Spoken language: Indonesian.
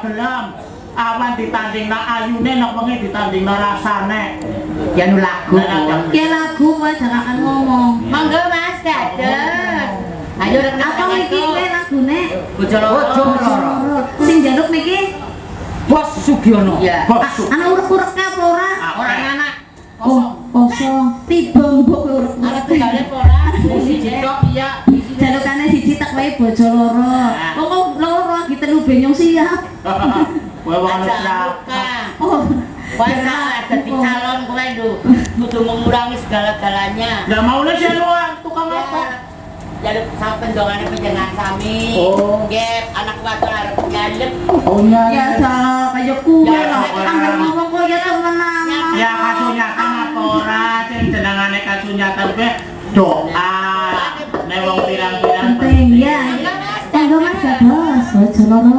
gelem. Awan ditandingna ayune nek wengi ditandingna rasane. Ya nu lagu. Ya lagu wae jangan ngomong. Monggo Mas dados. Ayo rek Apa iki kowe lagune? Bojo loro. Sing njaluk niki Bos Sugiono. Iya. Bos. ana urek-ureknya apa ora? Ora anak. Oh, kosong. Tiba mbok urek. Anak tunggale ora. Siji tok iya. Jalukane siji tak wae bojo loro. Wong loro lagi telu benyong siap. Kowe wong Oh, Wah, dadi calon kowe lho. Kudu mengurangi segala-galanya. Ya maune sih tukang apa? Jaluk sampean dongane panjenengan sami. Oh. Nggih, anak wadon arep nyalep. Oh iya. ya salah kaya kuwe Ya, lho. ya. Angger ngomong kok ya temenan. Ya kasunyatan apa ora sing jenengane kasunyatan kowe doa. Nek wong pirang-pirang Penting ya. Tanggo Mas dados bojo loro.